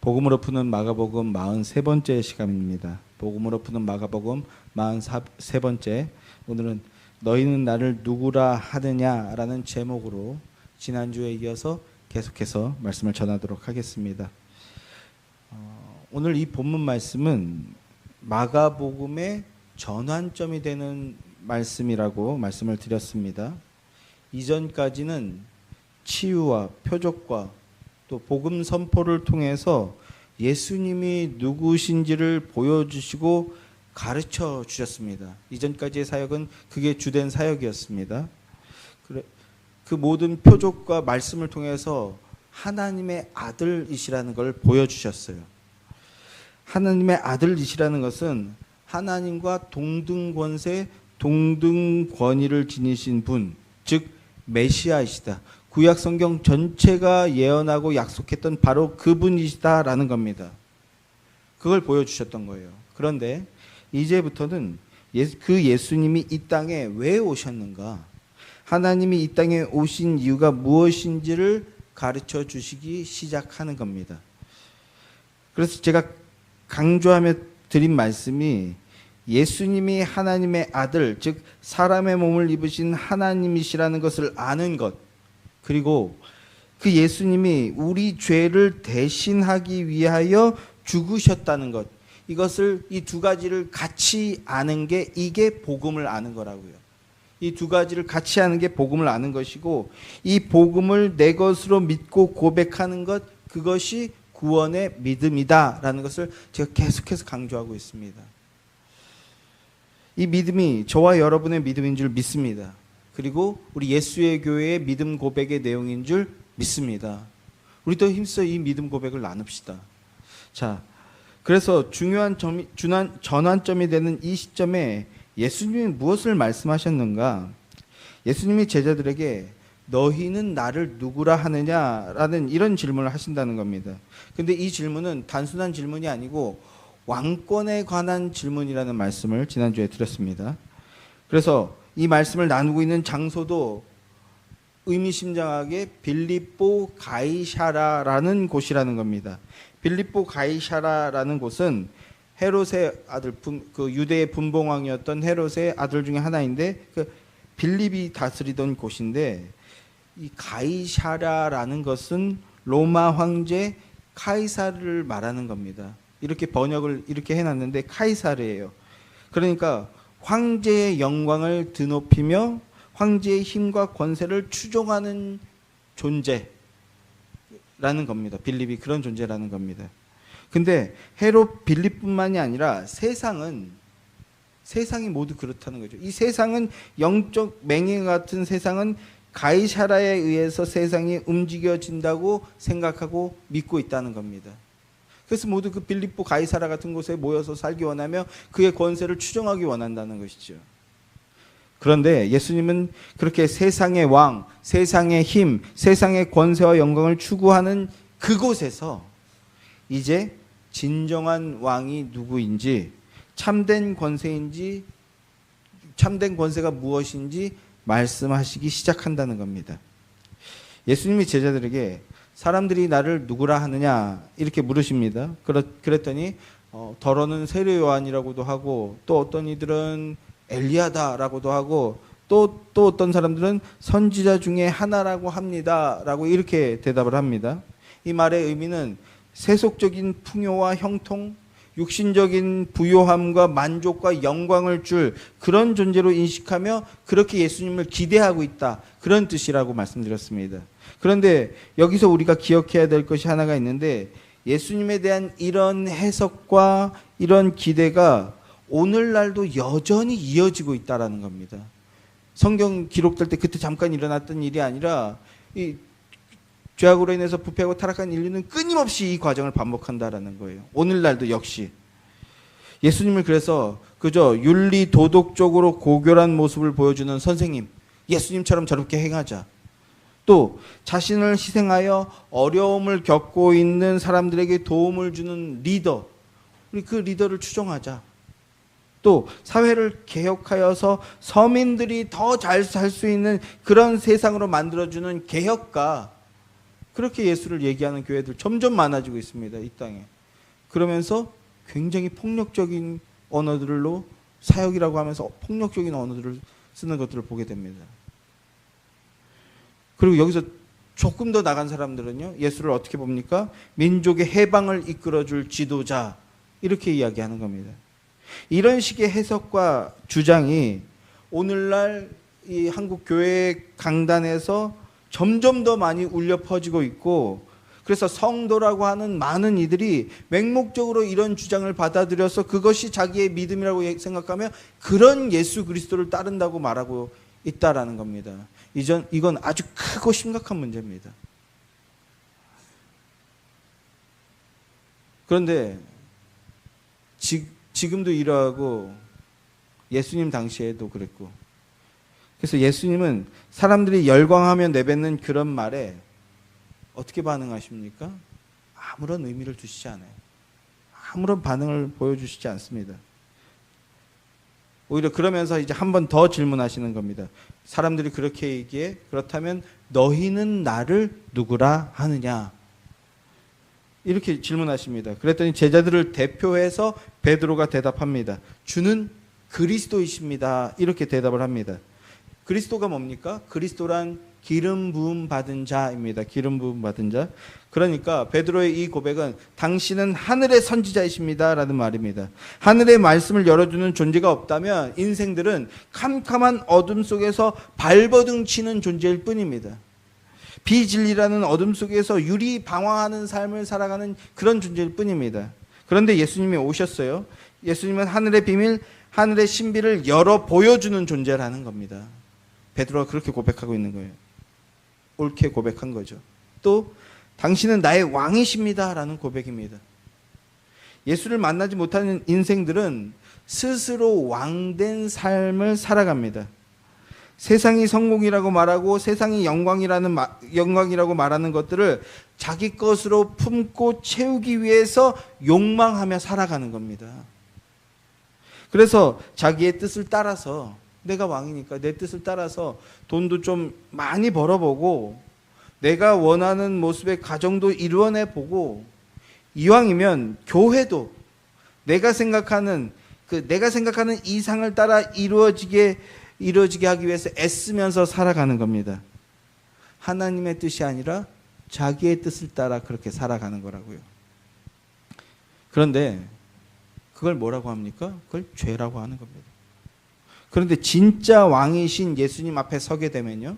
복음으로 푸는 마가복음 43번째 시간입니다. 복음으로 푸는 마가복음 43번째. 오늘은 너희는 나를 누구라 하느냐라는 제목으로 지난주에 이어서 계속해서 말씀을 전하도록 하겠습니다. 오늘 이 본문 말씀은 마가복음의 전환점이 되는 말씀이라고 말씀을 드렸습니다. 이전까지는 치유와 표적과 또 복음 선포를 통해서 예수님이 누구신지를 보여주시고 가르쳐 주셨습니다. 이전까지의 사역은 그게 주된 사역이었습니다. 그 모든 표적과 말씀을 통해서 하나님의 아들이시라는 걸 보여주셨어요. 하나님의 아들이시라는 것은 하나님과 동등 권세, 동등 권위를 지니신 분, 즉 메시아이시다. 구약 성경 전체가 예언하고 약속했던 바로 그분이시다라는 겁니다. 그걸 보여주셨던 거예요. 그런데 이제부터는 그 예수님이 이 땅에 왜 오셨는가? 하나님이 이 땅에 오신 이유가 무엇인지를 가르쳐 주시기 시작하는 겁니다. 그래서 제가 강조하며 드린 말씀이 예수님이 하나님의 아들, 즉 사람의 몸을 입으신 하나님이시라는 것을 아는 것, 그리고 그 예수님이 우리 죄를 대신하기 위하여 죽으셨다는 것, 이것을 이 두 가지를 같이 아는 게 이게 복음을 아는 거라고요. 이 두 가지를 같이 아는 게 복음을 아는 것이고, 이 복음을 내 것으로 믿고 고백하는 것, 그것이 구원의 믿음이다라는 것을 제가 계속해서 강조하고 있습니다. 이 믿음이 저와 여러분의 믿음인 줄 믿습니다. 그리고 우리 예수의 교회의 믿음 고백의 내용인 줄 믿습니다. 우리도 힘써 이 믿음 고백을 나눕시다. 자, 그래서 중요한 전환점이 되는 이 시점에 예수님이 무엇을 말씀하셨는가? 예수님이 제자들에게 너희는 나를 누구라 하느냐라는 이런 질문을 하신다는 겁니다. 근데 이 질문은 단순한 질문이 아니고 왕권에 관한 질문이라는 말씀을 지난주에 드렸습니다. 그래서 이 말씀을 나누고 있는 장소도 의미심장하게 빌립보 가이사라라는 곳이라는 겁니다. 빌립보 가이사라라는 곳은 헤롯의 아들, 그 유대의 분봉왕이었던 헤롯의 아들 중에 하나인데, 그 빌립이 다스리던 곳인데, 이 가이사라라는 것은 로마 황제 카이사르를 말하는 겁니다. 이렇게 번역을 이렇게 해놨는데 카이사르예요. 그러니까 황제의 영광을 드높이며 황제의 힘과 권세를 추종하는 존재라는 겁니다. 빌립이 그런 존재라는 겁니다. 근데 헤롯 빌립뿐만이 아니라 세상이 모두 그렇다는 거죠. 이 세상은 영적 맹인 같은 세상은 가이사라에 의해서 세상이 움직여진다고 생각하고 믿고 있다는 겁니다. 그래서 모두 그 빌립보 가이사라 같은 곳에 모여서 살기 원하며 그의 권세를 추종하기 원한다는 것이죠. 그런데 예수님은 그렇게 세상의 왕, 세상의 힘, 세상의 권세와 영광을 추구하는 그곳에서 이제 진정한 왕이 누구인지, 참된 권세인지, 참된 권세가 무엇인지 말씀하시기 시작한다는 겁니다. 예수님이 제자들에게 사람들이 나를 누구라 하느냐 이렇게 물으십니다. 그랬더니 더러는 세례 요한이라고도 하고, 또 어떤 이들은 엘리야다라고도 하고, 또 어떤 사람들은 선지자 중에 하나라고 합니다라고 이렇게 대답을 합니다. 이 말의 의미는 세속적인 풍요와 형통, 육신적인 부요함과 만족과 영광을 줄 그런 존재로 인식하며 그렇게 예수님을 기대하고 있다, 그런 뜻이라고 말씀드렸습니다. 그런데 여기서 우리가 기억해야 될 것이 하나가 있는데, 예수님에 대한 이런 해석과 이런 기대가 오늘날도 여전히 이어지고 있다는 겁니다. 성경 기록될 때 그때 잠깐 일어났던 일이 아니라 이 죄악으로 인해서 부패하고 타락한 인류는 끊임없이 이 과정을 반복한다라는 거예요. 오늘날도 역시. 예수님을 그래서 그저 윤리 도덕적으로 고결한 모습을 보여주는 선생님, 예수님처럼 저렇게 행하자. 또 자신을 희생하여 어려움을 겪고 있는 사람들에게 도움을 주는 리더, 우리 그 리더를 추종하자. 또 사회를 개혁하여서 서민들이 더 잘 살 수 있는 그런 세상으로 만들어주는 개혁가, 그렇게 예수를 얘기하는 교회들 점점 많아지고 있습니다. 이 땅에. 그러면서 굉장히 폭력적인 언어들로 사역이라고 하면서 폭력적인 언어들을 쓰는 것들을 보게 됩니다. 그리고 여기서 조금 더 나간 사람들은요, 예수를 어떻게 봅니까? 민족의 해방을 이끌어줄 지도자, 이렇게 이야기하는 겁니다. 이런 식의 해석과 주장이 오늘날 이 한국 교회 강단에서 점점 더 많이 울려 퍼지고 있고, 그래서 성도라고 하는 많은 이들이 맹목적으로 이런 주장을 받아들여서 그것이 자기의 믿음이라고 생각하며 그런 예수 그리스도를 따른다고 말하고 있다라는 겁니다. 이건 아주 크고 심각한 문제입니다. 그런데 지금도 이러하고 예수님 당시에도 그랬고, 그래서 예수님은 사람들이 열광하며 내뱉는 그런 말에 어떻게 반응하십니까? 아무런 의미를 두시지 않아요. 아무런 반응을 보여주시지 않습니다. 오히려 그러면서 이제 한 번 더 질문하시는 겁니다. 사람들이 그렇게 얘기해? 그렇다면 너희는 나를 누구라 하느냐? 이렇게 질문하십니다. 그랬더니 제자들을 대표해서 베드로가 대답합니다. 주는 그리스도이십니다. 이렇게 대답을 합니다. 그리스도가 뭡니까? 그리스도란 기름 부음 받은 자입니다. 기름 부음 받은 자. 그러니까 베드로의 이 고백은 당신은 하늘의 선지자이십니다 라는 말입니다. 하늘의 말씀을 열어주는 존재가 없다면 인생들은 캄캄한 어둠 속에서 발버둥 치는 존재일 뿐입니다. 비진리라는 어둠 속에서 유리방황하는 삶을 살아가는 그런 존재일 뿐입니다. 그런데 예수님이 오셨어요. 예수님은 하늘의 비밀, 하늘의 신비를 열어 보여주는 존재라는 겁니다. 베드로가 그렇게 고백하고 있는 거예요. 옳게 고백한 거죠. 또 당신은 나의 왕이십니다 라는 고백입니다. 예수를 만나지 못하는 인생들은 스스로 왕된 삶을 살아갑니다. 세상이 성공이라고 말하고 세상이 영광이라고 말하는 것들을 자기 것으로 품고 채우기 위해서 욕망하며 살아가는 겁니다. 그래서 자기의 뜻을 따라서, 내가 왕이니까 내 뜻을 따라서 돈도 좀 많이 벌어보고 내가 원하는 모습의 가정도 이루어내보고, 이왕이면 교회도 내가 생각하는 이상을 따라 이루어지게 하기 위해서 애쓰면서 살아가는 겁니다. 하나님의 뜻이 아니라 자기의 뜻을 따라 그렇게 살아가는 거라고요. 그런데 그걸 뭐라고 합니까? 그걸 죄라고 하는 겁니다. 그런데 진짜 왕이신 예수님 앞에 서게 되면요,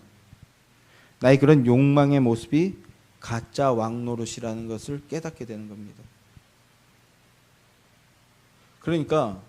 나의 그런 욕망의 모습이 가짜 왕 노릇이라는 것을 깨닫게 되는 겁니다. 그러니까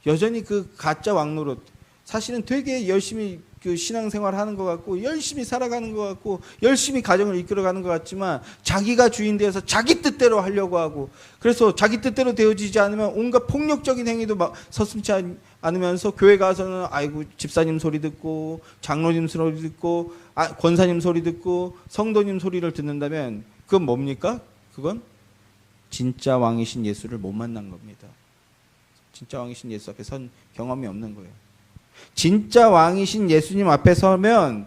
여전히 그 가짜 왕 노릇, 사실은 되게 열심히 그 신앙생활 하는 것 같고 열심히 살아가는 것 같고 열심히 가정을 이끌어가는 것 같지만 자기가 주인 되어서 자기 뜻대로 하려고 하고, 그래서 자기 뜻대로 되어지지 않으면 온갖 폭력적인 행위도 막 서슴지 않으면서 교회 가서는 아이고 집사님 소리 듣고 장로님 소리 듣고 권사님 소리 듣고 성도님 소리를 듣는다면 그건 뭡니까? 그건 진짜 왕이신 예수를 못 만난 겁니다. 진짜 왕이신 예수 앞에 선 경험이 없는 거예요. 진짜 왕이신 예수님 앞에 서면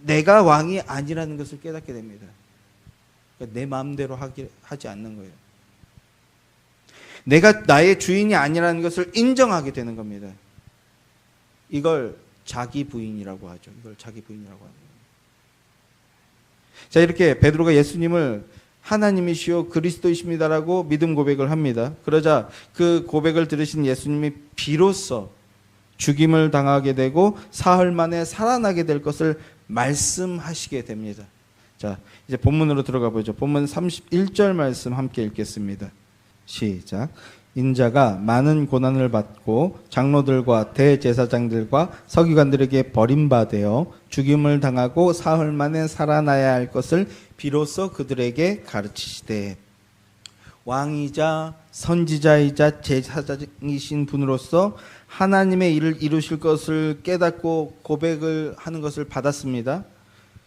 내가 왕이 아니라는 것을 깨닫게 됩니다. 그러니까 내 마음대로 하지 않는 거예요. 내가 나의 주인이 아니라는 것을 인정하게 되는 겁니다. 이걸 자기 부인이라고 하죠. 이걸 자기 부인이라고 하는 거예요. 자, 이렇게 베드로가 예수님을 하나님이시오 그리스도이십니다라고 믿음 고백을 합니다. 그러자 그 고백을 들으신 예수님이 비로소 죽임을 당하게 되고 사흘 만에 살아나게 될 것을 말씀하시게 됩니다. 자, 이제 본문으로 들어가 보죠. 본문 31절 말씀 함께 읽겠습니다. 시작. 인자가 많은 고난을 받고 장로들과 대제사장들과 서기관들에게 버림받아 죽임을 당하고 사흘 만에 살아나야 할 것을 비로소 그들에게 가르치시되, 왕이자 선지자이자 제사장이신 분으로서 하나님의 일을 이루실 것을 깨닫고 고백을 하는 것을 받았습니다.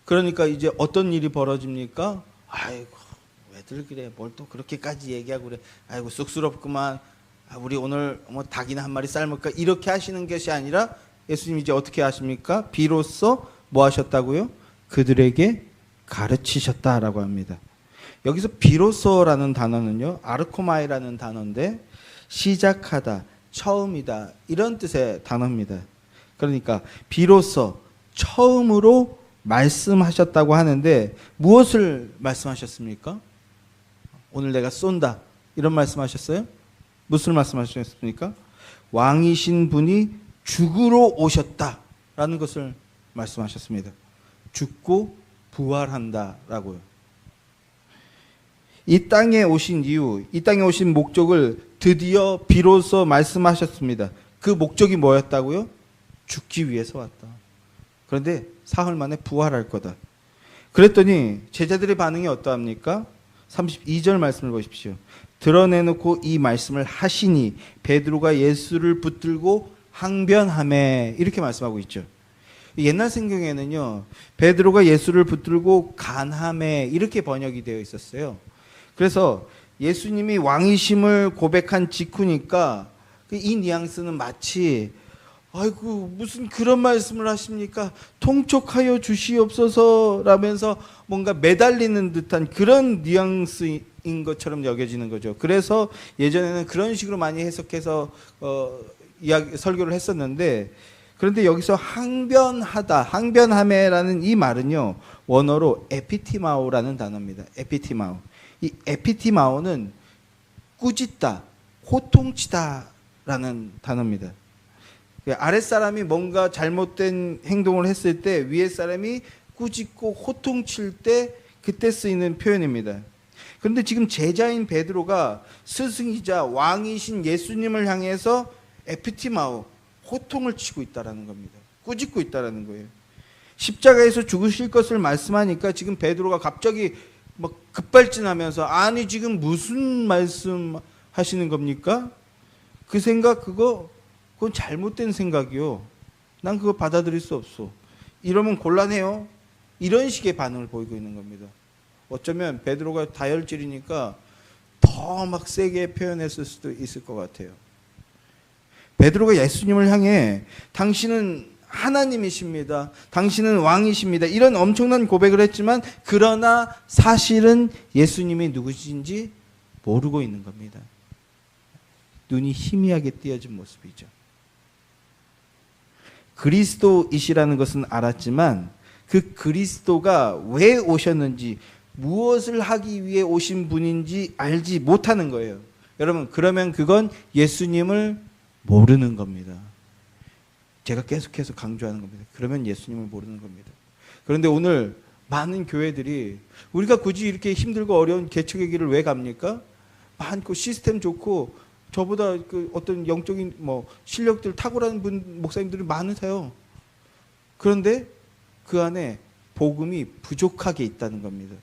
그러니까 이제 어떤 일이 벌어집니까? 아이고 왜들 그래, 뭘 또 그렇게까지 얘기하고 그래, 아이고 쑥스럽구만, 우리 오늘 뭐 닭이나 한 마리 삶을까, 이렇게 하시는 것이 아니라 예수님 이제 어떻게 하십니까? 비로소 뭐 하셨다고요? 그들에게 가르치셨다라고 합니다. 여기서 비로소라는 단어는요, 아르코마이라는 단어인데 시작하다, 처음이다 이런 뜻의 단어입니다. 그러니까 비로소 처음으로 말씀하셨다고 하는데 무엇을 말씀하셨습니까? 오늘 내가 쏜다 이런 말씀하셨어요? 무슨 말씀하셨습니까? 왕이신 분이 죽으러 오셨다라는 것을 말씀하셨습니다. 죽고 부활한다라고요. 이 땅에 오신 이유, 이 땅에 오신 목적을 드디어 비로소 말씀하셨습니다. 그 목적이 뭐였다고요? 죽기 위해서 왔다. 그런데 사흘 만에 부활할 거다. 그랬더니 제자들의 반응이 어떠합니까? 32절 말씀을 보십시오. 드러내놓고 이 말씀을 하시니 베드로가 예수를 붙들고 항변하매 이렇게 말씀하고 있죠. 옛날 성경에는요, 베드로가 예수를 붙들고 간하매 이렇게 번역이 되어 있었어요. 그래서 예수님이 왕이심을 고백한 직후니까 이 뉘앙스는 마치 아이고 무슨 그런 말씀을 하십니까? 통촉하여 주시옵소서라면서 뭔가 매달리는 듯한 그런 뉘앙스인 것처럼 여겨지는 거죠. 그래서 예전에는 그런 식으로 많이 해석해서 설교를 했었는데, 그런데 여기서 항변하다, 항변하매라는 이 말은요, 원어로 에피티마오라는 단어입니다. 에피티마오. 이 에피티마오는 꾸짖다, 호통치다라는 단어입니다. 아랫사람이 뭔가 잘못된 행동을 했을 때 위에 사람이 꾸짖고 호통칠 때 그때 쓰이는 표현입니다. 그런데 지금 제자인 베드로가 스승이자 왕이신 예수님을 향해서 에피티마오, 호통을 치고 있다라는 겁니다. 꾸짖고 있다라는 거예요. 십자가에서 죽으실 것을 말씀하니까 지금 베드로가 갑자기 막 급발진하면서 아니 지금 무슨 말씀 하시는 겁니까? 그 생각 그건 잘못된 생각이요. 난 그거 받아들일 수 없어. 이러면 곤란해요. 이런 식의 반응을 보이고 있는 겁니다. 어쩌면 베드로가 다혈질이니까 더 막 세게 표현했을 수도 있을 것 같아요. 베드로가 예수님을 향해 당신은 하나님이십니다. 당신은 왕이십니다. 이런 엄청난 고백을 했지만 그러나 사실은 예수님이 누구신지 모르고 있는 겁니다. 눈이 희미하게 띄어진 모습이죠. 그리스도이시라는 것은 알았지만 그 그리스도가 왜 오셨는지 무엇을 하기 위해 오신 분인지 알지 못하는 거예요. 여러분, 그러면 그건 예수님을 모르는 겁니다. 제가 계속해서 강조하는 겁니다. 그러면 예수님을 모르는 겁니다. 그런데 오늘 많은 교회들이 우리가 굳이 이렇게 힘들고 어려운 개척의 길을 왜 갑니까? 많고 시스템 좋고 저보다 그 어떤 영적인 실력들 탁월한 목사님들이 많으세요. 그런데 그 안에 복음이 부족하게 있다는 겁니다.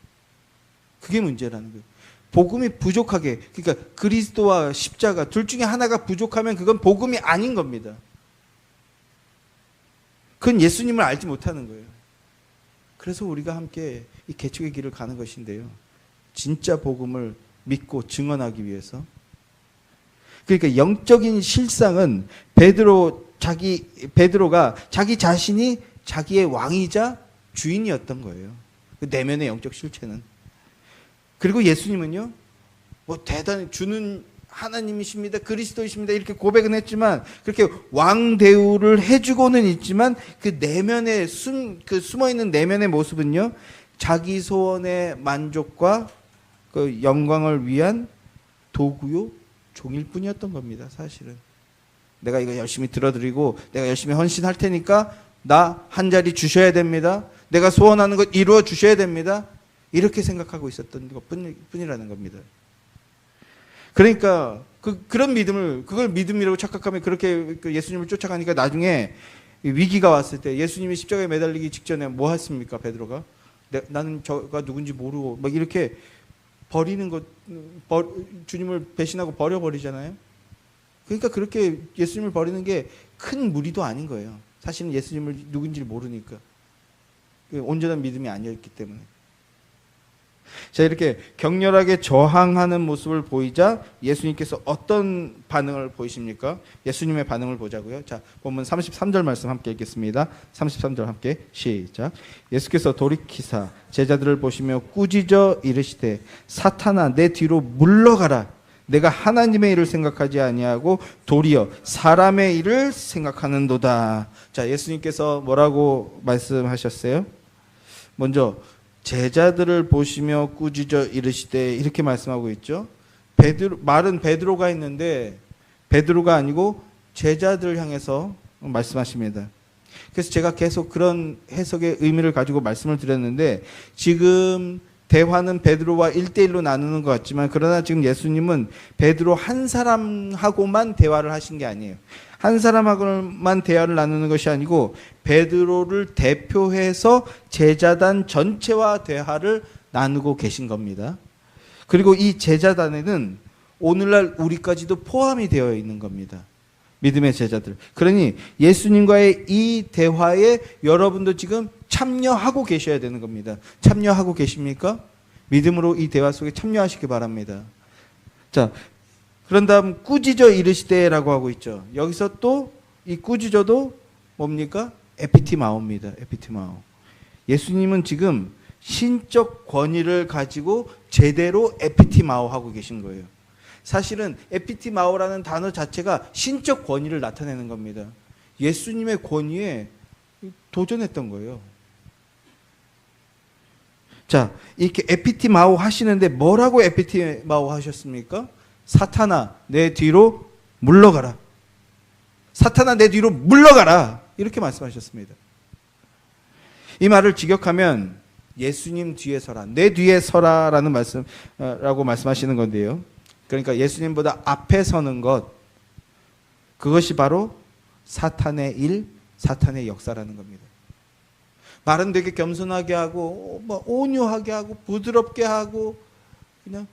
그게 문제라는 거예요. 복음이 부족하게, 그러니까 그리스도와 십자가 둘 중에 하나가 부족하면 그건 복음이 아닌 겁니다. 그건 예수님을 알지 못하는 거예요. 그래서 우리가 함께 이 개척의 길을 가는 것인데요. 진짜 복음을 믿고 증언하기 위해서. 그러니까 영적인 실상은 베드로가 자기 자신이 자기의 왕이자 주인이었던 거예요. 그 내면의 영적 실체는. 그리고 예수님은요, 대단히 주는 하나님이십니다, 그리스도이십니다 이렇게 고백은 했지만 그렇게 왕 대우를 해주고는 있지만 그 내면의 숨어있는 내면의 모습은요, 자기 소원의 만족과 그 영광을 위한 도구요 종일 뿐이었던 겁니다. 사실은 내가 이거 열심히 들어드리고 내가 열심히 헌신할 테니까 나 한 자리 주셔야 됩니다. 내가 소원하는 것 이루어 주셔야 됩니다. 이렇게 생각하고 있었던 것 뿐이라는 겁니다. 그러니까 그런 믿음을, 그걸 믿음이라고 착각하면 그렇게 예수님을 쫓아가니까 나중에 위기가 왔을 때 예수님이 십자가에 매달리기 직전에 뭐 했습니까? 베드로가 나는 저가 누군지 모르고 막 이렇게 버리는 것, 주님을 배신하고 버려버리잖아요. 그러니까 그렇게 예수님을 버리는 게 큰 무리도 아닌 거예요. 사실은 예수님을 누군지 모르니까. 온전한 믿음이 아니었기 때문에. 자, 이렇게 격렬하게 저항하는 모습을 보이자 예수님께서 어떤 반응을 보이십니까? 예수님의 반응을 보자고요. 자, 본문 33절 말씀 함께 읽겠습니다. 33절 함께 시작. 예수께서 돌이키사 제자들을 보시며 꾸짖어 이르시되 사탄아 내 뒤로 물러가라. 내가 하나님의 일을 생각하지 아니하고 도리어 사람의 일을 생각하는도다. 자, 예수님께서 뭐라고 말씀하셨어요? 먼저 제자들을 보시며 꾸짖어 이르시되 이렇게 말씀하고 있죠. 말은 베드로가 했는데 베드로가 아니고 제자들 향해서 말씀하십니다. 그래서 제가 계속 그런 해석의 의미를 가지고 말씀을 드렸는데, 지금 대화는 베드로와 1대1로 나누는 것 같지만, 그러나 지금 예수님은 베드로 한 사람하고만 대화를 하신 게 아니에요. 한 사람하고만 대화를 나누는 것이 아니고 베드로를 대표해서 제자단 전체와 대화를 나누고 계신 겁니다. 그리고 이 제자단에는 오늘날 우리까지도 포함이 되어 있는 겁니다. 믿음의 제자들. 그러니 예수님과의 이 대화에 여러분도 지금 참여하고 계셔야 되는 겁니다. 참여하고 계십니까? 믿음으로 이 대화 속에 참여하시기 바랍니다. 자, 그런 다음 꾸짖어 이르시되라고 하고 있죠. 여기서 또 이 꾸짖어도 뭡니까? 에피티마오입니다. 에피티마오. 예수님은 지금 신적 권위를 가지고 제대로 에피티마오 하고 계신 거예요. 사실은 에피티마오라는 단어 자체가 신적 권위를 나타내는 겁니다. 예수님의 권위에 도전했던 거예요. 자, 이렇게 에피티마오 하시는데 뭐라고 에피티마오 하셨습니까? 사탄아 내 뒤로 물러가라. 사탄아 내 뒤로 물러가라. 이렇게 말씀하셨습니다. 이 말을 직역하면 예수님 뒤에 서라, 내 뒤에 서라라는 말씀라고 말씀하시는 건데요. 그러니까 예수님보다 앞에 서는 것, 그것이 바로 사탄의 일, 사탄의 역사라는 겁니다. 말은 되게 겸손하게 하고 온유하게 하고 부드럽게 하고 그냥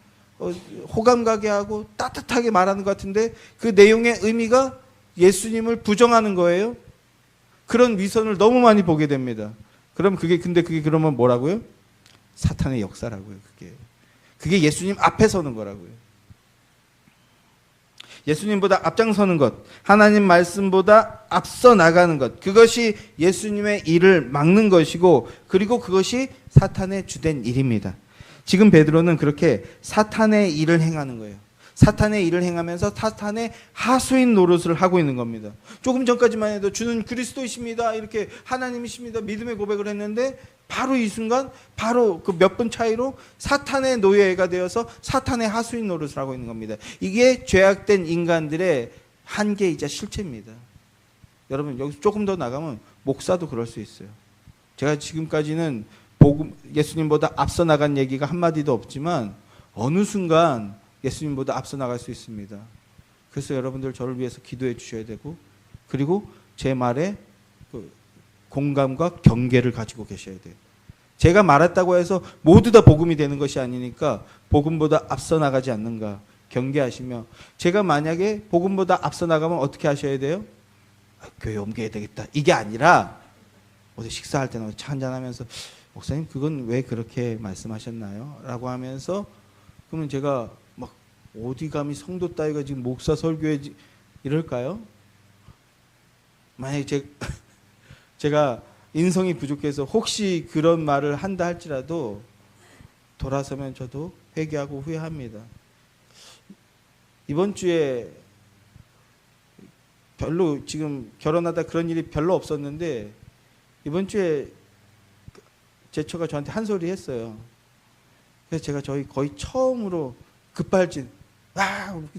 호감 가게 하고 따뜻하게 말하는 것 같은데, 그 내용의 의미가 예수님을 부정하는 거예요. 그런 위선을 너무 많이 보게 됩니다. 근데 그게 그러면 뭐라고요? 사탄의 역사라고요. 그게 예수님 앞에 서는 거라고요. 예수님보다 앞장서는 것, 하나님 말씀보다 앞서 나가는 것, 그것이 예수님의 일을 막는 것이고, 그리고 그것이 사탄의 주된 일입니다. 지금 베드로는 그렇게 사탄의 일을 행하는 거예요. 사탄의 일을 행하면서 사탄의 하수인 노릇을 하고 있는 겁니다. 조금 전까지만 해도 주는 그리스도이십니다, 이렇게 하나님이십니다, 믿음의 고백을 했는데, 바로 이 순간, 바로 그 몇 분 차이로 사탄의 노예가 되어서 사탄의 하수인 노릇을 하고 있는 겁니다. 이게 죄악된 인간들의 한계이자 실체입니다. 여러분, 여기서 조금 더 나가면 목사도 그럴 수 있어요. 제가 지금까지는 예수님보다 앞서 나간 얘기가 한마디도 없지만 어느 순간 예수님보다 앞서 나갈 수 있습니다. 그래서 여러분들 저를 위해서 기도해 주셔야 되고, 그리고 제 말에 공감과 경계를 가지고 계셔야 돼요. 제가 말했다고 해서 모두 다 복음이 되는 것이 아니니까 복음보다 앞서 나가지 않는가 경계하시며, 제가 만약에 복음보다 앞서 나가면 어떻게 하셔야 돼요? 교회 옮겨야 되겠다, 이게 아니라 어디 식사할 때나 차 한잔하면서 목사님 그건 왜 그렇게 말씀하셨나요? 라고 하면서, 그러면 제가 막 어디 감히 성도 따위가 지금 목사 설교에 이럴까요? 만약에 제가 인성이 부족해서 혹시 그런 말을 한다 할지라도 돌아서면 저도 회개하고 후회합니다. 이번 주에 별로 지금 결혼하다 그런 일이 별로 없었는데, 이번 주에 제 처가 저한테 한 소리 했어요. 그래서 제가 거의 처음으로 급발진,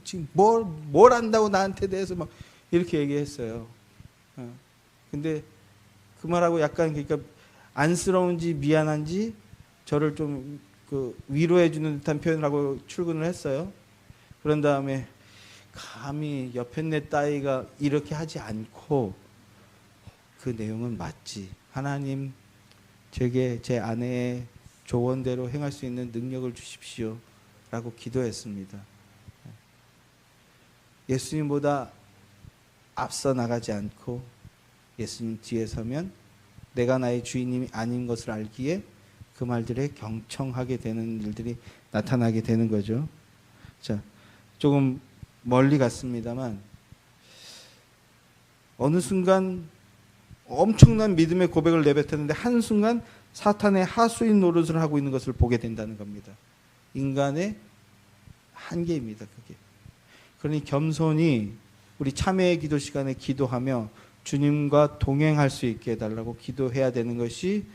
지금 뭘 안다고 나한테 대해서 막 이렇게 얘기했어요. 근데 그 말하고 약간 그러니까 안쓰러운지 미안한지 저를 좀 위로해 주는 듯한 표현을 하고 출근을 했어요. 그런 다음에 감히 옆에 내 딸이가 이렇게 하지 않고, 그 내용은 맞지, 하나님 제게 제 아내의 조언대로 행할 수 있는 능력을 주십시오 라고 기도했습니다. 예수님보다 앞서 나가지 않고 예수님 뒤에 서면 내가 나의 주인님이 아닌 것을 알기에 그 말들에 경청하게 되는 일들이 나타나게 되는 거죠. 자, 조금 멀리 갔습니다만 어느 순간 엄청난 믿음의 고백을 내뱉었는데 한순간 사탄의 하수인 노릇을 하고 있는 것을 보게 된다는 겁니다. 인간의 한계입니다. 그게. 그러니 겸손히 우리 참회의 기도 시간에 기도하며 주님과 동행할 수 있게 해달라고 기도해야 되는 것이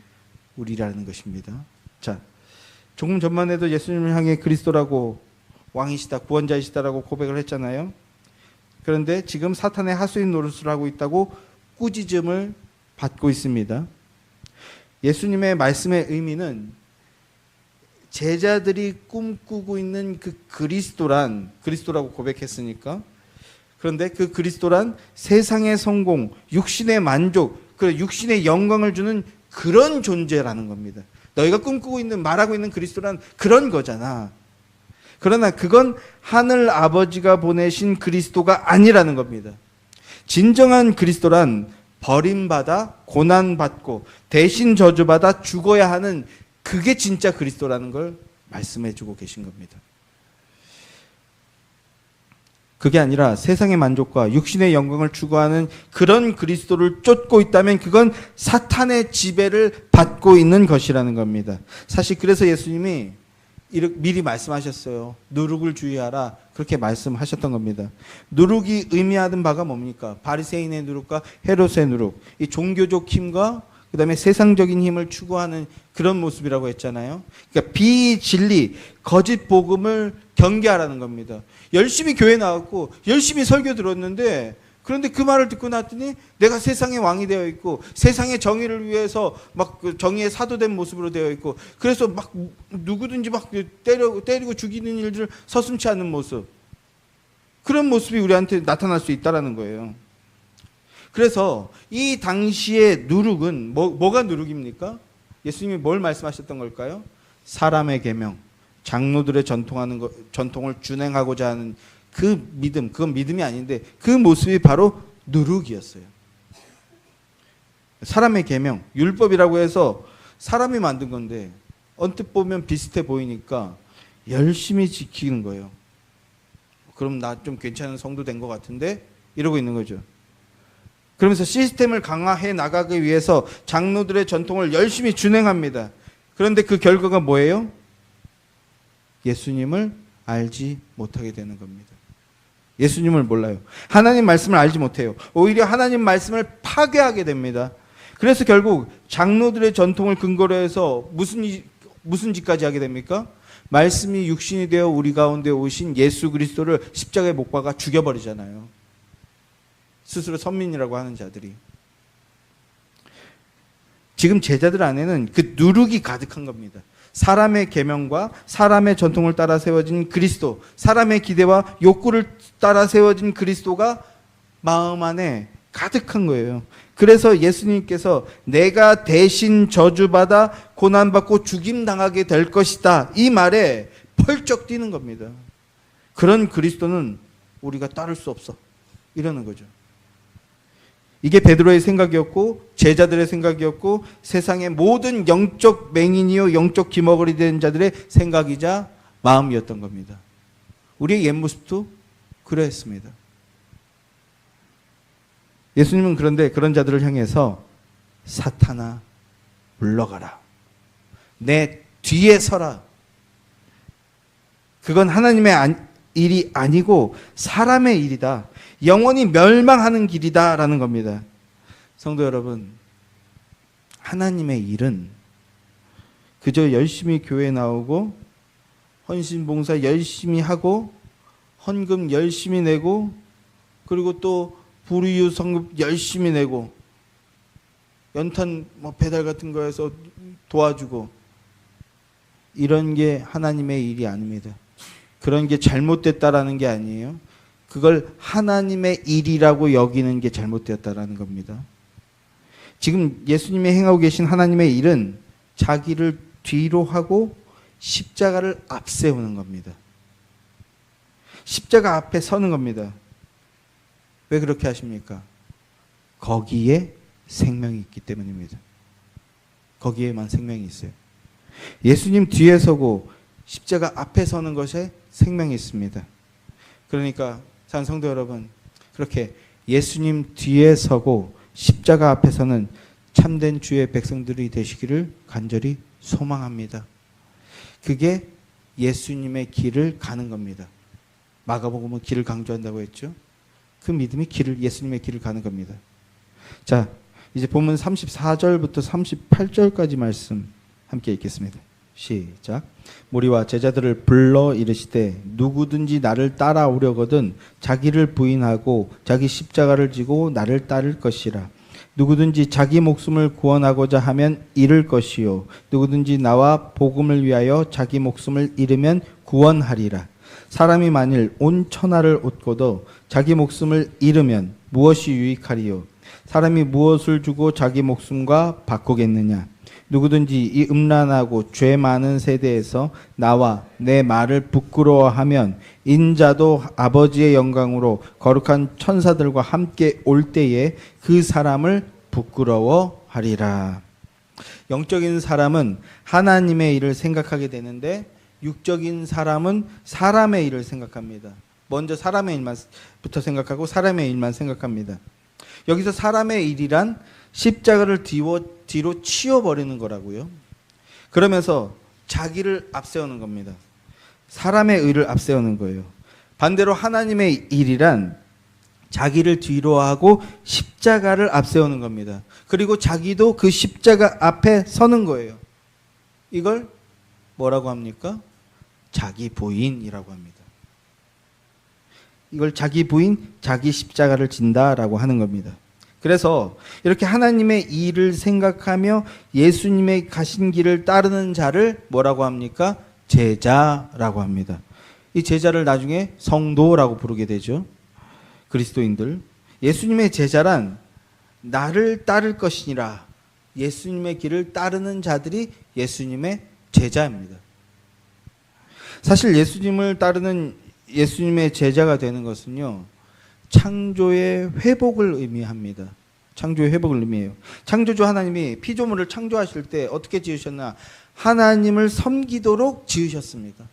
우리라는 것입니다. 자, 조금 전만 해도 예수님을 향해 그리스도라고 왕이시다, 구원자이시다라고 고백을 했잖아요. 그런데 지금 사탄의 하수인 노릇을 하고 있다고 꾸짖음을 받고 있습니다. 예수님의 말씀의 의미는 제자들이 꿈꾸고 있는 그 그리스도라고 고백했으니까, 그런데 그 그리스도란 세상의 성공, 육신의 만족, 그 육신의 영광을 주는 그런 존재라는 겁니다. 너희가 꿈꾸고 있는, 말하고 있는 그리스도란 그런 거잖아. 그러나 그건 하늘 아버지가 보내신 그리스도가 아니라는 겁니다. 진정한 그리스도란 버림받아 고난받고 대신 저주받아 죽어야 하는, 그게 진짜 그리스도라는 걸 말씀해 주고 계신 겁니다. 그게 아니라 세상의 만족과 육신의 영광을 추구하는 그런 그리스도를 쫓고 있다면 그건 사탄의 지배를 받고 있는 것이라는 겁니다. 사실 그래서 예수님이 미리 말씀하셨어요. 누룩을 주의하라. 그렇게 말씀하셨던 겁니다. 누룩이 의미하는 바가 뭡니까? 바리새인의 누룩과 헤롯의 누룩, 이 종교적 힘과 그 다음에 세상적인 힘을 추구하는 그런 모습이라고 했잖아요. 그러니까 비진리, 거짓 복음을 경계하라는 겁니다. 열심히 교회 나왔고 열심히 설교 들었는데, 그런데 그 말을 듣고 났더니 내가 세상의 왕이 되어 있고 세상의 정의를 위해서 막 정의의 사도된 모습으로 되어 있고, 그래서 막 누구든지 막 때리고 죽이는 일들을 서슴지 않는 모습, 그런 모습이 우리한테 나타날 수 있다라는 거예요. 그래서 이 당시의 누룩은 뭐가 누룩입니까? 예수님이 뭘 말씀하셨던 걸까요? 사람의 계명, 장로들의 전통을 준행하고자 하는 그 믿음, 그건 믿음이 아닌데 그 모습이 바로 누룩이었어요. 사람의 계명, 율법이라고 해서 사람이 만든 건데 언뜻 보면 비슷해 보이니까 열심히 지키는 거예요. 그럼 나 좀 괜찮은 성도 된 것 같은데? 이러고 있는 거죠. 그러면서 시스템을 강화해 나가기 위해서 장로들의 전통을 열심히 준행합니다. 그런데 그 결과가 뭐예요? 예수님을 알지 못하게 되는 겁니다. 예수님을 몰라요. 하나님 말씀을 알지 못해요. 오히려 하나님 말씀을 파괴하게 됩니다. 그래서 결국 장로들의 전통을 근거로 해서 무슨 짓까지 하게 됩니까? 말씀이 육신이 되어 우리 가운데 오신 예수 그리스도를 십자가에 못 박아 죽여버리잖아요. 스스로 선민이라고 하는 자들이. 지금 제자들 안에는 그 누룩이 가득한 겁니다. 사람의 계명과 사람의 전통을 따라 세워진 그리스도, 사람의 기대와 욕구를 따라 세워진 그리스도가 마음 안에 가득한 거예요. 그래서 예수님께서 내가 대신 저주받아 고난받고 죽임당하게 될 것이다, 이 말에 펄쩍 뛰는 겁니다. 그런 그리스도는 우리가 따를 수 없어, 이러는 거죠. 이게 베드로의 생각이었고 제자들의 생각이었고 세상의 모든 영적 맹인이요 영적 기머거리 된 자들의 생각이자 마음이었던 겁니다. 우리의 옛 모습도 그러했습니다. 예수님은 그런데 그런 자들을 향해서 사탄아 물러가라, 내 뒤에 서라. 그건 하나님의 일이 아니고 사람의 일이다. 영원히 멸망하는 길이다라는 겁니다. 성도 여러분, 하나님의 일은 그저 열심히 교회 나오고 헌신봉사 열심히 하고 헌금 열심히 내고 그리고 또 불우이웃 성금 열심히 내고 연탄 배달 같은 거에서 도와주고, 이런 게 하나님의 일이 아닙니다. 그런 게 잘못됐다라는 게 아니에요. 그걸 하나님의 일이라고 여기는 게 잘못되었다라는 겁니다. 지금 예수님이 행하고 계신 하나님의 일은 자기를 뒤로 하고 십자가를 앞세우는 겁니다. 십자가 앞에 서는 겁니다. 왜 그렇게 하십니까? 거기에 생명이 있기 때문입니다. 거기에만 생명이 있어요. 예수님 뒤에 서고 십자가 앞에 서는 것에 생명이 있습니다. 그러니까 사랑하는 성도 여러분, 그렇게 예수님 뒤에 서고 십자가 앞에 서는 참된 주의 백성들이 되시기를 간절히 소망합니다. 그게 예수님의 길을 가는 겁니다. 마가복음은 길을 강조한다고 했죠. 그 믿음이 예수님의 길을 가는 겁니다. 자, 이제 본문 34절부터 38절까지 말씀 함께 읽겠습니다. 시작. 무리와 제자들을 불러 이르시되 누구든지 나를 따라오려거든 자기를 부인하고 자기 십자가를 지고 나를 따를 것이라. 누구든지 자기 목숨을 구원하고자 하면 잃을 것이요 누구든지 나와 복음을 위하여 자기 목숨을 잃으면 구원하리라. 사람이 만일 온 천하를 얻고도 자기 목숨을 잃으면 무엇이 유익하리요? 사람이 무엇을 주고 자기 목숨과 바꾸겠느냐? 누구든지 이 음란하고 죄 많은 세대에서 나와 내 말을 부끄러워하면 인자도 아버지의 영광으로 거룩한 천사들과 함께 올 때에 그 사람을 부끄러워하리라. 영적인 사람은 하나님의 일을 생각하게 되는데 육적인 사람은 사람의 일을 생각합니다. 먼저 사람의 일만부터 생각하고 사람의 일만 생각합니다. 여기서 사람의 일이란 십자가를 뒤로 치워버리는 거라고요. 그러면서 자기를 앞세우는 겁니다. 사람의 의를 앞세우는 거예요. 반대로 하나님의 일이란 자기를 뒤로 하고 십자가를 앞세우는 겁니다. 그리고 자기도 그 십자가 앞에 서는 거예요. 이걸 뭐라고 합니까? 자기 부인이라고 합니다. 이걸 자기 부인, 자기 십자가를 진다라고 하는 겁니다. 그래서 이렇게 하나님의 일을 생각하며 예수님의 가신 길을 따르는 자를 뭐라고 합니까? 제자라고 합니다. 이 제자를 나중에 성도라고 부르게 되죠. 그리스도인들. 예수님의 제자란 나를 따를 것이니라. 예수님의 길을 따르는 자들이 예수님의 제자입니다. 사실 예수님을 따르는 예수님의 제자가 되는 것은요, 창조의 회복을 의미합니다. 창조의 회복을 의미해요. 창조주 하나님이 피조물을 창조하실 때 어떻게 지으셨나? 하나님을 섬기도록 지으셨습니다.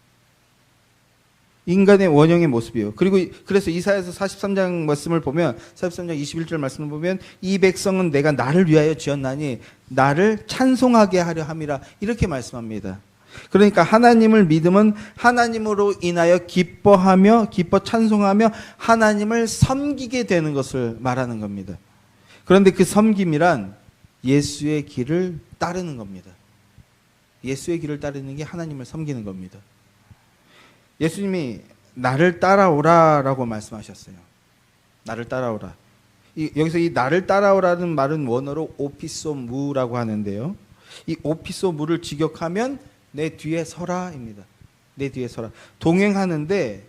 인간의 원형의 모습이요. 그리고 그래서 이사야서 43장 말씀을 보면 43장 21절 말씀을 보면 이 백성은 내가 나를 위하여 지었나니 나를 찬송하게 하려 함이라 이렇게 말씀합니다. 그러니까 하나님을 믿으면 하나님으로 인하여 기뻐 찬송하며 하나님을 섬기게 되는 것을 말하는 겁니다. 그런데 그 섬김이란 예수의 길을 따르는 겁니다. 예수의 길을 따르는 게 하나님을 섬기는 겁니다. 예수님이 나를 따라오라라고 말씀하셨어요. 나를 따라오라. 여기서 이 나를 따라오라는 말은 원어로 오피소무라고 하는데요. 이 오피소무를 직역하면 내 뒤에 서라입니다. 내 뒤에 서라. 동행하는데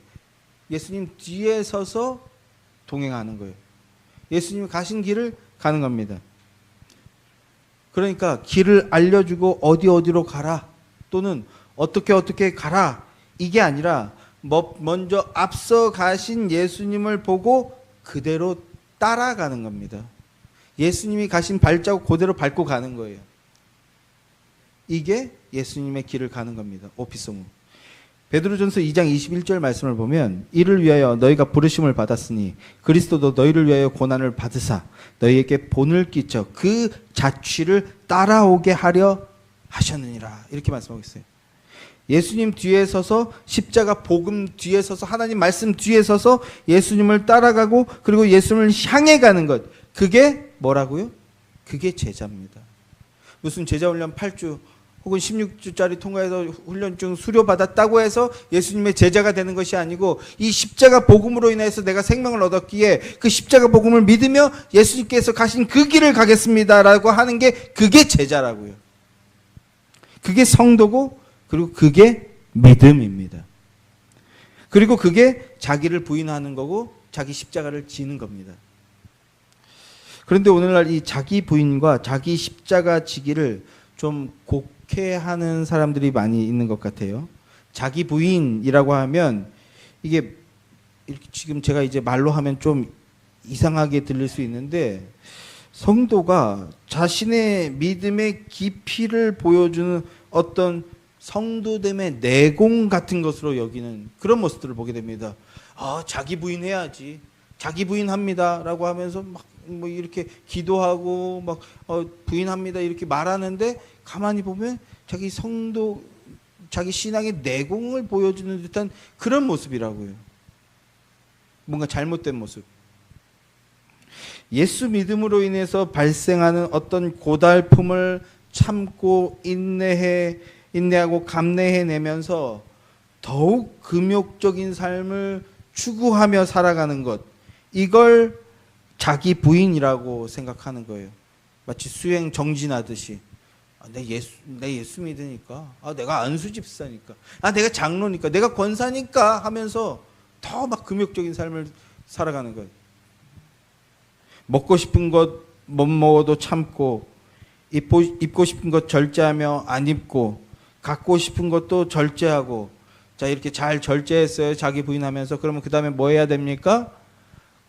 예수님 뒤에 서서 동행하는 거예요. 예수님이 가신 길을 가는 겁니다. 그러니까 길을 알려주고 어디로 가라 또는 어떻게 가라 이게 아니라 먼저 앞서 가신 예수님을 보고 그대로 따라가는 겁니다. 예수님이 가신 발자국 그대로 밟고 가는 거예요. 이게 예수님의 길을 가는 겁니다. 오피소무. 베드로전서 2장 21절 말씀을 보면 이를 위하여 너희가 부르심을 받았으니 그리스도도 너희를 위하여 고난을 받으사 너희에게 본을 끼쳐 그 자취를 따라오게 하려 하셨느니라 이렇게 말씀하고 있어요. 예수님 뒤에 서서 십자가 복음 뒤에 서서 하나님 말씀 뒤에 서서 예수님을 따라가고 그리고 예수님을 향해 가는 것, 그게 뭐라고요? 그게 제자입니다. 무슨 제자훈련 8주 혹은 16주짜리 통과해서 훈련증 수료받았다고 해서 예수님의 제자가 되는 것이 아니고 이 십자가 복음으로 인해서 내가 생명을 얻었기에 그 십자가 복음을 믿으며 예수님께서 가신 그 길을 가겠습니다라고 하는 게 그게 제자라고요. 그게 성도고 그리고 그게 믿음입니다. 그리고 그게 자기를 부인하는 거고 자기 십자가를 지는 겁니다. 그런데 오늘날 이 자기 부인과 자기 십자가 지기를 좀 곡해하는 사람들이 많이 있는 것 같아요. 자기 부인이라고 하면 이게 이렇게 지금 제가 이제 말로 하면 좀 이상하게 들릴 수 있는데 성도가 자신의 믿음의 깊이를 보여주는 어떤 성도됨의 내공 같은 것으로 여기는 그런 모습들을 보게 됩니다. 자기 부인해야지, 자기 부인합니다라고 하면서 막 뭐 이렇게 기도하고 막 부인합니다 이렇게 말하는데 가만히 보면 자기 성도, 자기 신앙의 내공을 보여주는 듯한 그런 모습이라고요. 뭔가 잘못된 모습. 예수 믿음으로 인해서 발생하는 어떤 고달픔을 참고 인내하고 감내해내면서 더욱 금욕적인 삶을 추구하며 살아가는 것, 이걸 자기 부인이라고 생각하는 거예요. 마치 수행 정진하듯이 내 예수 믿으니까, 내가 안수집사니까, 내가 장로니까, 내가 권사니까 하면서 더 막 금욕적인 삶을 살아가는 거예요. 먹고 싶은 것 못 먹어도 참고, 입고 싶은 것 절제하며 안 입고, 갖고 싶은 것도 절제하고. 자, 이렇게 잘 절제했어요, 자기 부인하면서. 그러면 그 다음에 뭐 해야 됩니까?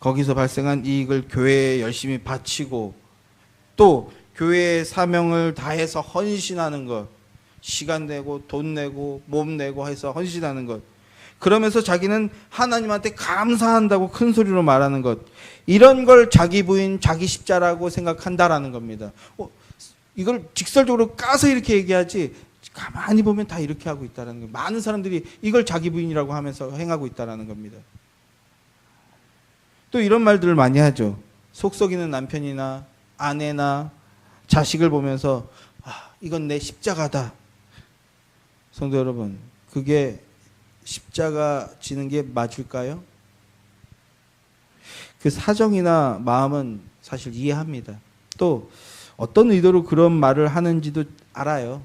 거기서 발생한 이익을 교회에 열심히 바치고, 또 교회의 사명을 다해서 헌신하는 것, 시간 내고 돈 내고 몸 내고 해서 헌신하는 것, 그러면서 자기는 하나님한테 감사한다고 큰 소리로 말하는 것, 이런 걸 자기 부인, 자기 십자라고 생각한다라는 겁니다. 이걸 직설적으로 까서 이렇게 얘기하지 가만히 보면 다 이렇게 하고 있다는 거예요. 많은 사람들이 이걸 자기 부인이라고 하면서 행하고 있다는 겁니다. 또 이런 말들을 많이 하죠. 속 썩이는 남편이나 아내나 자식을 보면서 이건 내 십자가다. 성도 여러분, 그게 십자가 지는 게 맞을까요? 그 사정이나 마음은 사실 이해합니다. 또 어떤 의도로 그런 말을 하는지도 알아요.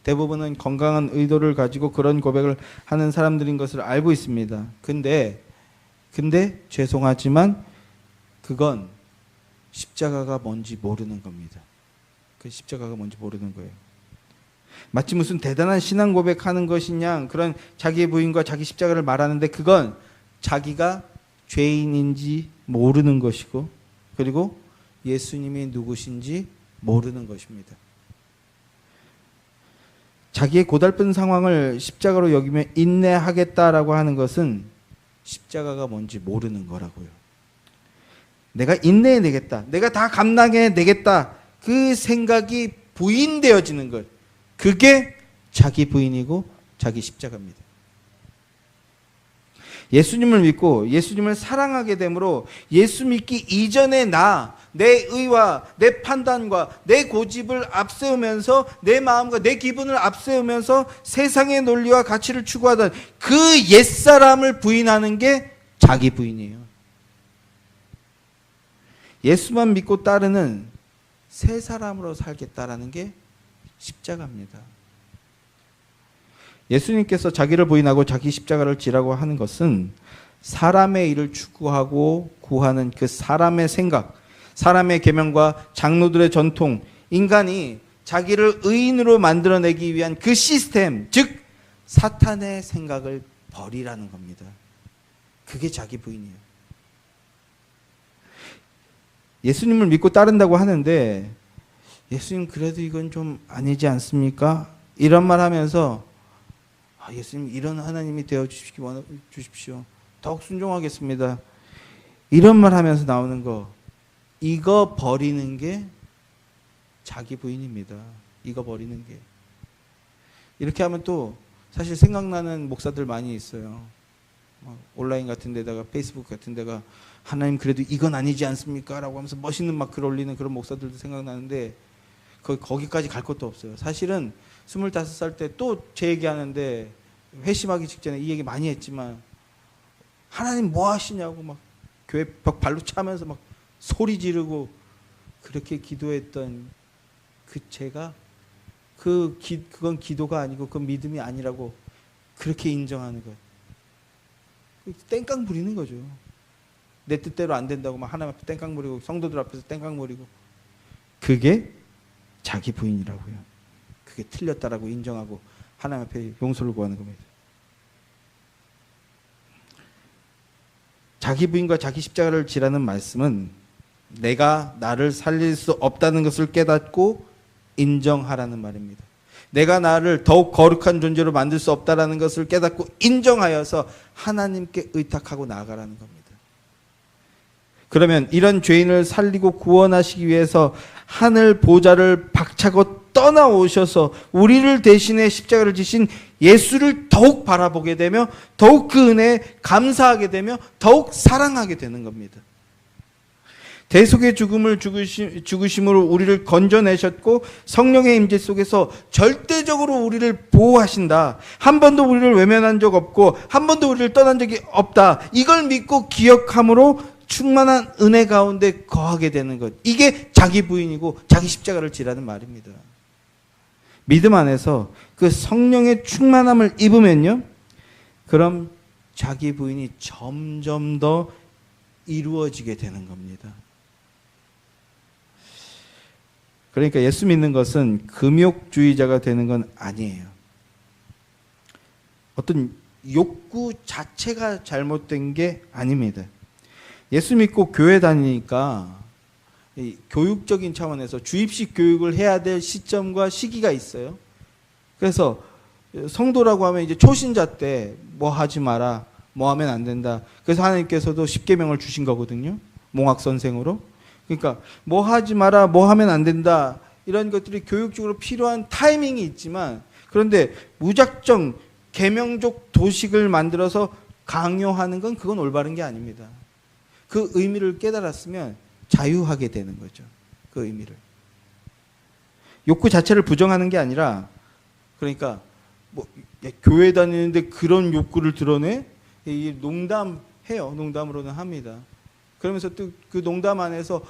대부분은 건강한 의도를 가지고 그런 고백을 하는 사람들인 것을 알고 있습니다. 근데 죄송하지만 그건 십자가가 뭔지 모르는 겁니다. 그 십자가가 뭔지 모르는 거예요. 마치 무슨 대단한 신앙 고백하는 것이냐, 그런 자기의 부인과 자기 십자가를 말하는데 그건 자기가 죄인인지 모르는 것이고, 그리고 예수님이 누구신지 모르는 것입니다. 자기의 고달픈 상황을 십자가로 여기며 인내하겠다라고 하는 것은 십자가가 뭔지 모르는 거라고요. 내가 인내해내겠다, 내가 다 감당해내겠다, 그 생각이 부인되어지는 것, 그게 자기 부인이고 자기 십자가입니다. 예수님을 믿고 예수님을 사랑하게 되므로 예수 믿기 이전에 내 의와 내 판단과 내 고집을 앞세우면서 내 마음과 내 기분을 앞세우면서 세상의 논리와 가치를 추구하던 그 옛사람을 부인하는 게 자기 부인이에요. 예수만 믿고 따르는 새 사람으로 살겠다라는 게 십자가입니다. 예수님께서 자기를 부인하고 자기 십자가를 지라고 하는 것은 사람의 일을 추구하고 구하는 그 사람의 생각, 사람의 계명과 장로들의 전통, 인간이 자기를 의인으로 만들어내기 위한 그 시스템, 즉 사탄의 생각을 버리라는 겁니다. 그게 자기 부인이에요. 예수님을 믿고 따른다고 하는데 예수님 그래도 이건 좀 아니지 않습니까? 이런 말 하면서 예수님 이런 하나님이 되어주십시오. 더욱 순종하겠습니다. 이런 말 하면서 나오는 거, 이거 버리는 게 자기 부인입니다. 이거 버리는 게. 이렇게 하면 또 사실 생각나는 목사들 많이 있어요. 온라인 같은 데다가 페이스북 같은 데가 하나님 그래도 이건 아니지 않습니까? 라고 하면서 멋있는 막 글 올리는 그런 목사들도 생각나는데 거기까지 갈 것도 없어요. 사실은 25살 때 또 제 얘기하는데 회심하기 직전에 이 얘기 많이 했지만 하나님 뭐 하시냐고 막 교회 벽 발로 차면서 막 소리 지르고 그렇게 기도했던 그 제가 그건 기도가 아니고 그건 믿음이 아니라고 그렇게 인정하는 거예요. 땡깡 부리는 거죠. 내 뜻대로 안 된다고 막 하나님 앞에 땡깡 부리고 성도들 앞에서 땡깡 부리고, 그게 자기 부인이라고요. 그게 틀렸다라고 인정하고 하나님 앞에 용서를 구하는 겁니다. 자기 부인과 자기 십자가를 지라는 말씀은 내가 나를 살릴 수 없다는 것을 깨닫고 인정하라는 말입니다. 내가 나를 더욱 거룩한 존재로 만들 수 없다라는 것을 깨닫고 인정하여서 하나님께 의탁하고 나아가라는 겁니다. 그러면 이런 죄인을 살리고 구원하시기 위해서 하늘 보좌를 박차고 떠나오셔서 우리를 대신해 십자가를 지신 예수를 더욱 바라보게 되며 더욱 그 은혜에 감사하게 되며 더욱 사랑하게 되는 겁니다. 대속의 죽음을 죽으심으로 우리를 건져내셨고 성령의 임재 속에서 절대적으로 우리를 보호하신다. 한 번도 우리를 외면한 적 없고 한 번도 우리를 떠난 적이 없다. 이걸 믿고 기억함으로 충만한 은혜 가운데 거하게 되는 것. 이게 자기 부인이고 자기 십자가를 지라는 말입니다. 믿음 안에서 그 성령의 충만함을 입으면요, 그럼 자기 부인이 점점 더 이루어지게 되는 겁니다. 그러니까 예수 믿는 것은 금욕주의자가 되는 건 아니에요. 어떤 욕구 자체가 잘못된 게 아닙니다. 예수 믿고 교회 다니니까 이 교육적인 차원에서 주입식 교육을 해야 될 시점과 시기가 있어요. 그래서 성도라고 하면 이제 초신자 때 뭐 하지 마라, 뭐 하면 안 된다. 그래서 하나님께서도 십계명을 주신 거거든요. 몽학 선생으로. 그러니까 뭐 하지 마라, 뭐 하면 안 된다. 이런 것들이 교육적으로 필요한 타이밍이 있지만, 그런데 무작정 계명적 도식을 만들어서 강요하는 건 그건 올바른 게 아닙니다. 그 의미를 깨달았으면 자유하게 되는 거죠. 그 의미를. 욕구 자체를 부정하는 게 아니라, 그러니까 뭐 교회 다니는데 그런 욕구를 드러내? 농담해요. 농담으로는 합니다. 그러면서 또 그 농담 안에서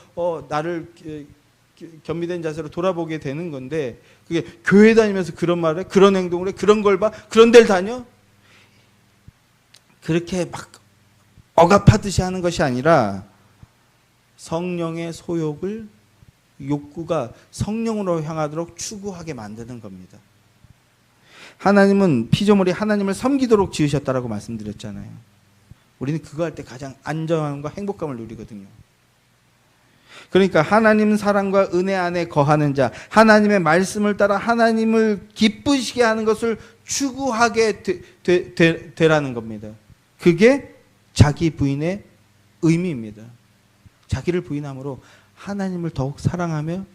나를 겸비된 자세로 돌아보게 되는 건데, 그게 교회 다니면서 그런 말을 해? 그런 행동을 해? 그런 걸 봐? 그런 데를 다녀? 그렇게 막 억압하듯이 하는 것이 아니라 성령의 소욕을, 욕구가 성령으로 향하도록 추구하게 만드는 겁니다. 하나님은 피조물이 하나님을 섬기도록 지으셨다라고 말씀드렸잖아요. 우리는 그거 할 때 가장 안정함과 행복감을 누리거든요. 그러니까 하나님 사랑과 은혜 안에 거하는 자, 하나님의 말씀을 따라 하나님을 기쁘시게 하는 것을 추구하게 되라는 겁니다. 그게 자기 부인의 의미입니다. 자기를 부인함으로 하나님을 더욱 사랑하며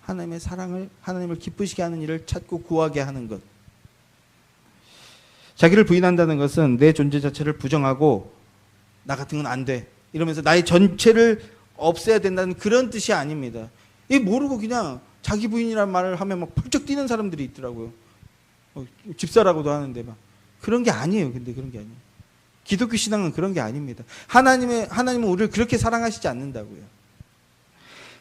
하나님의 사랑을, 하나님을 기쁘시게 하는 일을 찾고 구하게 하는 것. 자기를 부인한다는 것은 내 존재 자체를 부정하고 나 같은 건 안 돼, 이러면서 나의 전체를 없애야 된다는 그런 뜻이 아닙니다. 이 모르고 그냥 자기 부인이라는 말을 하면 막 펄쩍 뛰는 사람들이 있더라고요. 집사라고도 하는데 막. 그런 게 아니에요. 근데 그런 게 아니에요. 기독교 신앙은 그런 게 아닙니다. 하나님은 우리를 그렇게 사랑하시지 않는다고요.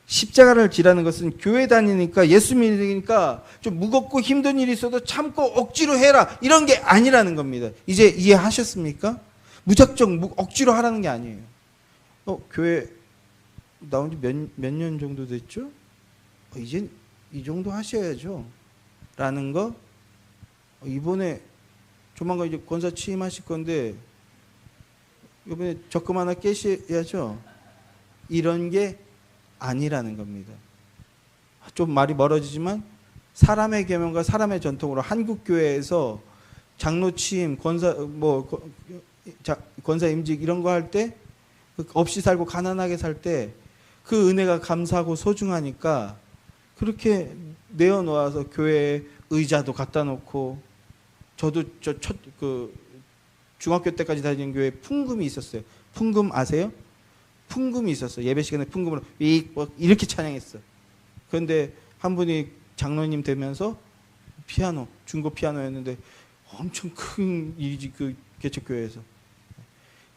십자가를 지라는 것은 교회 다니니까, 예수 믿으니까 좀 무겁고 힘든 일이 있어도 참고 억지로 해라, 이런 게 아니라는 겁니다. 이제 이해하셨습니까? 무작정 억지로 하라는 게 아니에요. 교회 나온 지 몇 년 정도 됐죠? 이제 이 정도 하셔야죠. 라는 거. 이번에 조만간 이제 권사 취임하실 건데 이번에 적금 하나 깨셔야죠. 이런 게 아니라는 겁니다. 좀 말이 멀어지지만 사람의 계명과 사람의 전통으로 한국 교회에서 장로 취임, 권사 임직 이런 거 할 때 없이 살고 가난하게 살 때 그 은혜가 감사하고 소중하니까 그렇게 내어놓아서 교회에 의자도 갖다 놓고, 저도 중학교 때까지 다니는 교회에 풍금이 있었어요. 풍금 아세요? 풍금이 있었어요. 예배 시간에 풍금으로 이렇게 찬양했어요. 그런데 한 분이 장로님 되면서 피아노, 중고 피아노였는데 엄청 큰 일이지, 그 개척교회에서.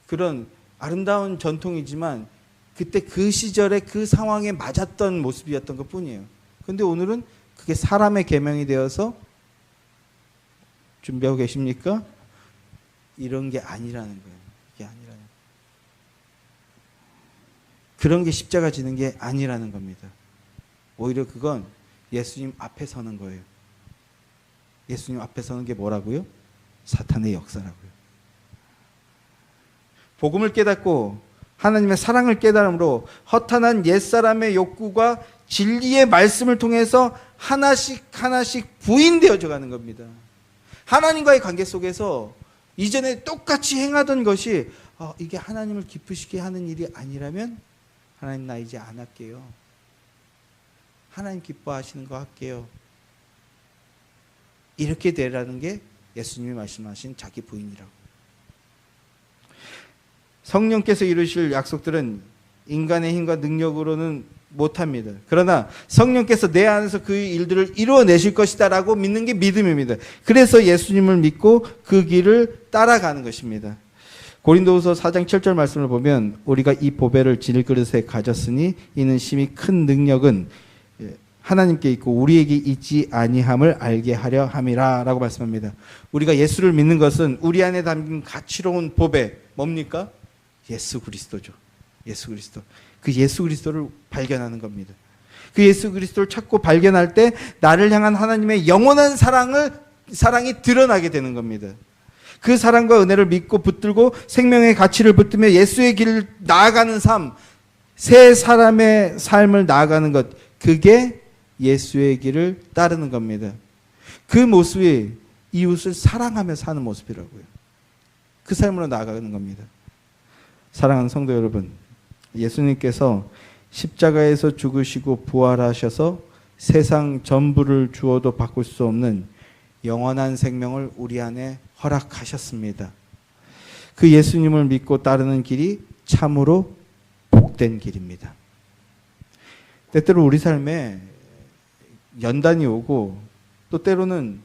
그런 아름다운 전통이지만 그때 그 시절에 그 상황에 맞았던 모습이었던 것 뿐이에요. 그런데 오늘은 그게 사람의 계명이 되어서, 준비하고 계십니까? 이런 게 아니라는 거예요. 이게 아니라는 거예요. 그런 게 십자가 지는 게 아니라는 겁니다. 오히려 그건 예수님 앞에 서는 거예요. 예수님 앞에 서는 게 뭐라고요? 사탄의 역사라고요. 복음을 깨닫고 하나님의 사랑을 깨달음으로 허탄한 옛사람의 욕구가 진리의 말씀을 통해서 하나씩 하나씩 부인되어져 가는 겁니다. 하나님과의 관계 속에서 이전에 똑같이 행하던 것이 이게 하나님을 기쁘시게 하는 일이 아니라면 하나님 나 이제 안 할게요. 하나님 기뻐하시는 거 할게요. 이렇게 되라는 게 예수님이 말씀하신 자기 부인이라고. 성령께서 이루실 약속들은 인간의 힘과 능력으로는 못합니다. 그러나 성령께서 내 안에서 그 일들을 이루어내실 것이다 라고 믿는 게 믿음입니다. 그래서 예수님을 믿고 그 길을 따라가는 것입니다. 고린도후서 4장 7절 말씀을 보면 우리가 이 보배를 질그릇에 가졌으니 이는 심히 큰 능력은 하나님께 있고 우리에게 있지 아니함을 알게 하려 함이라 라고 말씀합니다. 우리가 예수를 믿는 것은 우리 안에 담긴 가치로운 보배 뭡니까? 예수 그리스도죠. 예수 그리스도. 그 예수 그리스도를 발견하는 겁니다. 그 예수 그리스도를 찾고 발견할 때 나를 향한 하나님의 영원한 사랑이 드러나게 되는 겁니다. 그 사랑과 은혜를 믿고 붙들고 생명의 가치를 붙들며 예수의 길을 나아가는 삶, 새 사람의 삶을 나아가는 것, 그게 예수의 길을 따르는 겁니다. 그 모습이 이웃을 사랑하며 사는 모습이라고요. 그 삶으로 나아가는 겁니다. 사랑하는 성도 여러분, 예수님께서 십자가에서 죽으시고 부활하셔서 세상 전부를 주어도 바꿀 수 없는 영원한 생명을 우리 안에 허락하셨습니다. 그 예수님을 믿고 따르는 길이 참으로 복된 길입니다. 때때로 우리 삶에 연단이 오고 또 때로는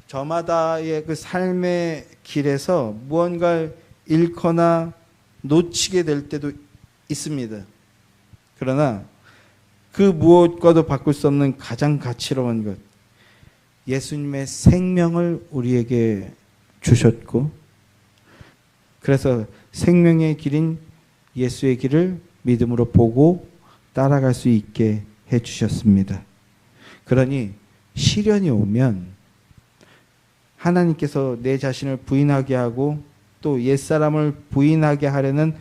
저마다의 그 삶의 길에서 무언가를 잃거나 놓치게 될 때도 있습니다. 그러나 그 무엇과도 바꿀 수 없는 가장 가치로운 것, 예수님의 생명을 우리에게 주셨고, 그래서 생명의 길인 예수의 길을 믿음으로 보고 따라갈 수 있게 해주셨습니다. 그러니 시련이 오면 하나님께서 내 자신을 부인하게 하고 또 옛사람을 부인하게 하려는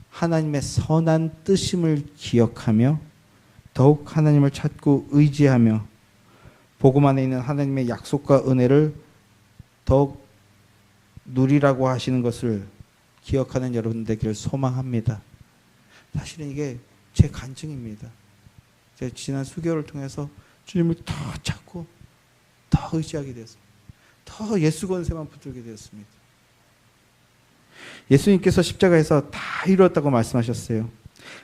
하나님의 선한 뜻임을 기억하며 더욱 하나님을 찾고 의지하며 복음 안에 있는 하나님의 약속과 은혜를 더욱 누리라고 하시는 것을 기억하는 여러분 되기를 소망합니다. 사실은 이게 제 간증입니다. 제가 지난 수개월을 통해서 주님을 더 찾고 더 의지하게 되었습니다. 더 예수 권세만 붙들게 되었습니다. 예수님께서 십자가에서 다 이루었다고 말씀하셨어요.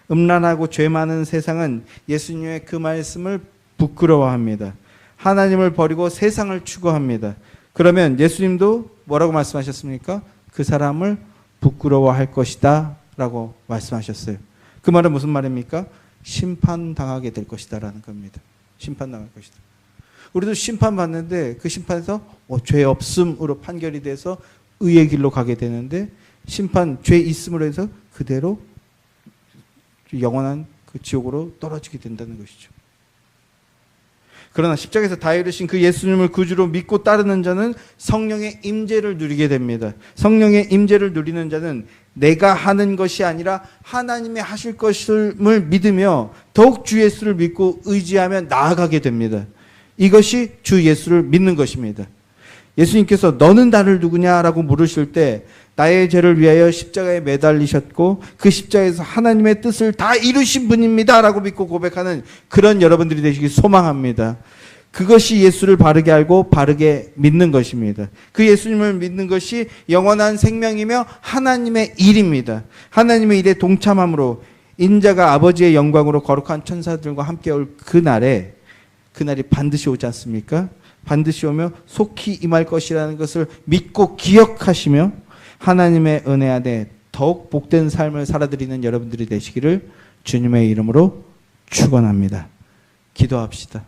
음란하고 죄 많은 세상은 예수님의 그 말씀을 부끄러워합니다. 하나님을 버리고 세상을 추구합니다. 그러면 예수님도 뭐라고 말씀하셨습니까? 그 사람을 부끄러워할 것이다 라고 말씀하셨어요. 그 말은 무슨 말입니까? 심판당하게 될 것이다 라는 겁니다. 심판당할 것이다. 우리도 심판받는데 그 심판에서 죄 없음으로 판결이 돼서 의의 길로 가게 되는데 심판, 죄 있음으로 해서 그대로 영원한 그 지옥으로 떨어지게 된다는 것이죠. 그러나 십자가에서 다 이루신 그 예수님을 구주로 믿고 따르는 자는 성령의 임재를 누리게 됩니다. 성령의 임재를 누리는 자는 내가 하는 것이 아니라 하나님이 하실 것을 믿으며 더욱 주 예수를 믿고 의지하며 나아가게 됩니다. 이것이 주 예수를 믿는 것입니다. 예수님께서 너는 나를 누구냐라고 물으실 때 나의 죄를 위하여 십자가에 매달리셨고 그 십자가에서 하나님의 뜻을 다 이루신 분입니다 라고 믿고 고백하는 그런 여러분들이 되시길 소망합니다. 그것이 예수를 바르게 알고 바르게 믿는 것입니다. 그 예수님을 믿는 것이 영원한 생명이며 하나님의 일입니다. 하나님의 일에 동참함으로 인자가 아버지의 영광으로 거룩한 천사들과 함께 올 그날이 반드시 오지 않습니까? 반드시 오며 속히 임할 것이라는 것을 믿고 기억하시며 하나님의 은혜 안에 더욱 복된 삶을 살아드리는 여러분들이 되시기를 주님의 이름으로 축원합니다. 기도합시다.